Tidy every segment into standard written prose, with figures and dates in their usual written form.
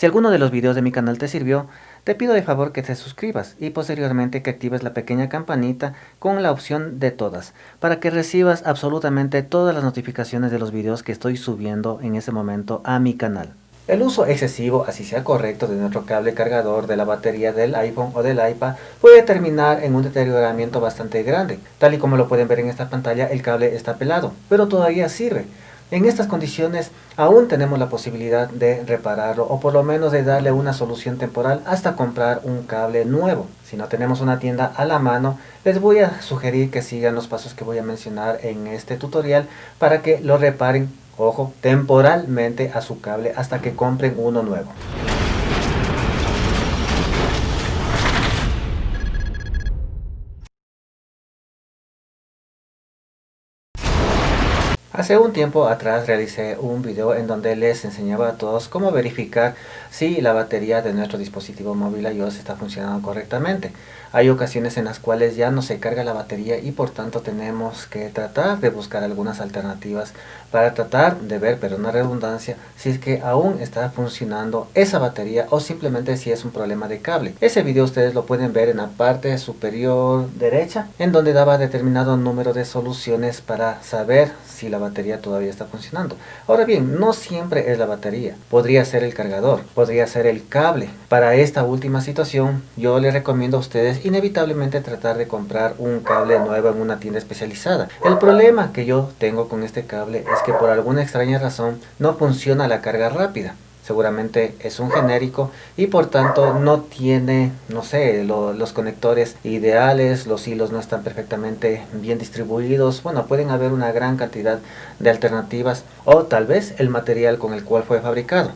Si alguno de los videos de mi canal te sirvió, te pido de favor que te suscribas y posteriormente que actives la pequeña campanita con la opción de todas, para que recibas absolutamente todas las notificaciones de los videos que estoy subiendo en ese momento a mi canal. El uso excesivo, así sea correcto, de nuestro cable cargador de la batería del iPhone o del iPad puede terminar en un deterioramiento bastante grande. Tal y como lo pueden ver en esta pantalla, el cable está pelado, pero todavía sirve. En estas condiciones aún tenemos la posibilidad de repararlo o por lo menos de darle una solución temporal hasta comprar un cable nuevo. Si no tenemos una tienda a la mano, les voy a sugerir que sigan los pasos que voy a mencionar en este tutorial para que lo reparen, ojo, temporalmente a su cable hasta que compren uno nuevo. Hace un tiempo atrás realicé un video en donde les enseñaba a todos cómo verificar si la batería de nuestro dispositivo móvil iOS está funcionando correctamente. Hay ocasiones en las cuales ya no se carga la batería y por tanto tenemos que tratar de buscar algunas alternativas para tratar de ver, pero no redundancia, si es que aún está funcionando esa batería o simplemente si es un problema de cable. Ese video ustedes lo pueden ver en la parte superior derecha, en donde daba determinado número de soluciones para saber si la batería todavía está funcionando. Ahora bien, no siempre es la batería, podría ser el cargador, podría ser el cable. Para esta última situación yo les recomiendo a ustedes inevitablemente tratar de comprar un cable nuevo en una tienda especializada. El problema que yo tengo con este cable es que por alguna extraña razón no funciona la carga rápida. Seguramente es un genérico y por tanto no tiene, no sé, los conectores ideales, los hilos no están perfectamente bien distribuidos. Bueno, pueden haber una gran cantidad de alternativas o tal vez el material con el cual fue fabricado.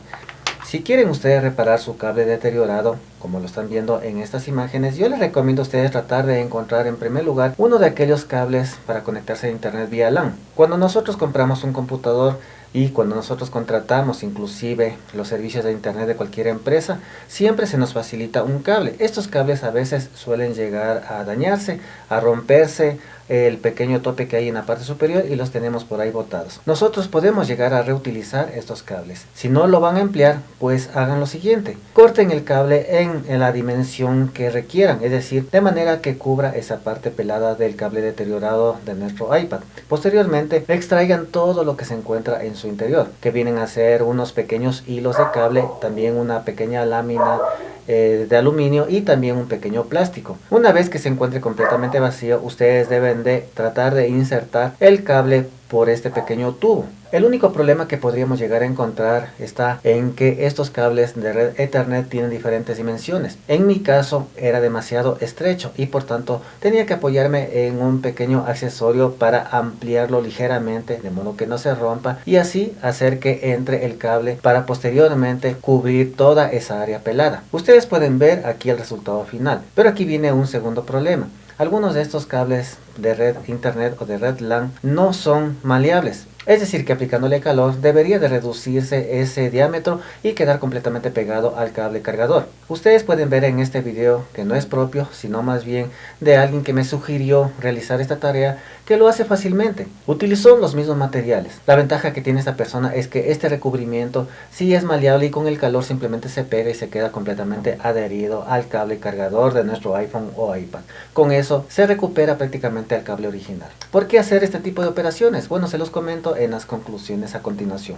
Si quieren ustedes reparar su cable deteriorado, como lo están viendo en estas imágenes, yo les recomiendo a ustedes tratar de encontrar en primer lugar uno de aquellos cables para conectarse a internet vía LAN. Cuando nosotros compramos un computador y cuando nosotros contratamos inclusive los servicios de internet de cualquier empresa, siempre se nos facilita un cable. Estos cables a veces suelen llegar a dañarse, a romperse el pequeño tope que hay en la parte superior y los tenemos por ahí botados. Nosotros podemos llegar a reutilizar estos cables. Si no lo van a emplear, pues hagan lo siguiente: corten el cable en la dimensión que requieran, es decir, de manera que cubra esa parte pelada del cable deteriorado de nuestro iPad. Posteriormente, extraigan todo lo que se encuentra en su interior, que vienen a ser unos pequeños hilos de cable, también una pequeña lámina de aluminio y también un pequeño plástico. Una vez que se encuentre completamente vacío, ustedes deben de tratar de insertar el cable por este pequeño tubo. El único problema que podríamos llegar a encontrar está en que estos cables de red Ethernet tienen diferentes dimensiones. En mi caso era demasiado estrecho y por tanto tenía que apoyarme en un pequeño accesorio para ampliarlo ligeramente de modo que no se rompa y así hacer que entre el cable para posteriormente cubrir toda esa área pelada. Ustedes pueden ver aquí el resultado final, pero aquí viene un segundo problema. Algunos de estos cables de red internet o de red LAN no son maleables. Es decir, que aplicándole calor debería de reducirse ese diámetro y quedar completamente pegado al cable cargador. Ustedes pueden ver en este video que no es propio, sino más bien de alguien que me sugirió realizar esta tarea, que lo hace fácilmente. Utilizó los mismos materiales. La ventaja que tiene esta persona es que este recubrimiento sí es maleable y con el calor simplemente se pega y se queda completamente adherido al cable cargador de nuestro iPhone o iPad. Con eso se recupera prácticamente el cable original. ¿Por qué hacer este tipo de operaciones? Bueno, se los comento en las conclusiones a continuación.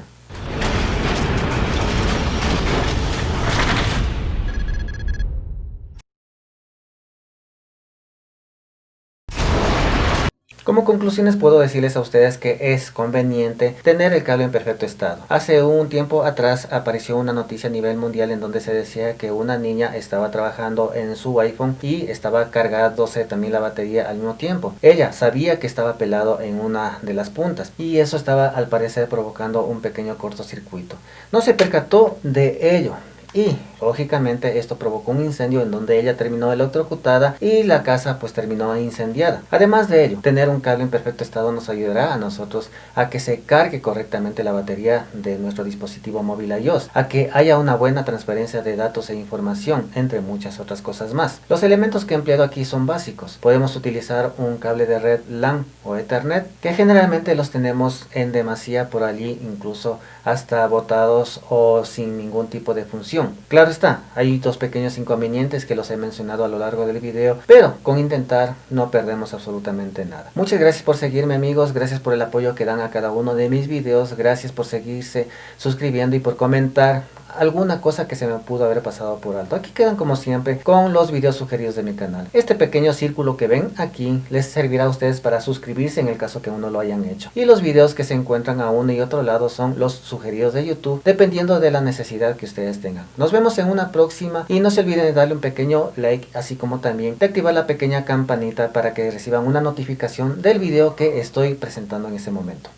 Como conclusiones puedo decirles a ustedes que es conveniente tener el cable en perfecto estado. Hace un tiempo atrás apareció una noticia a nivel mundial en donde se decía que una niña estaba trabajando en su iPhone y estaba cargándose también la batería al mismo tiempo. Ella sabía que estaba pelado en una de las puntas y eso estaba al parecer provocando un pequeño cortocircuito. No se percató de ello. Y lógicamente esto provocó un incendio en donde ella terminó electrocutada y la casa pues terminó incendiada. Además de ello, tener un cable en perfecto estado nos ayudará a nosotros a que se cargue correctamente la batería de nuestro dispositivo móvil iOS, a que haya una buena transferencia de datos e información, entre muchas otras cosas más. Los elementos que he empleado aquí son básicos. Podemos utilizar un cable de red LAN o Ethernet, que generalmente los tenemos en demasía por allí, incluso hasta botados o sin ningún tipo de función. Claro está, hay dos pequeños inconvenientes que los he mencionado a lo largo del video, pero con intentar no perdemos absolutamente nada. Muchas gracias por seguirme, amigos, gracias por el apoyo que dan a cada uno de mis videos, gracias por seguirse suscribiendo y por comentar alguna cosa que se me pudo haber pasado por alto. Aquí quedan como siempre con los videos sugeridos de mi canal. Este pequeño círculo que ven aquí les servirá a ustedes para suscribirse en el caso que aún no lo hayan hecho. Y los videos que se encuentran a uno y otro lado son los sugeridos de YouTube, dependiendo de la necesidad que ustedes tengan. Nos vemos en una próxima y no se olviden de darle un pequeño like, así como también de activar la pequeña campanita para que reciban una notificación del video que estoy presentando en ese momento.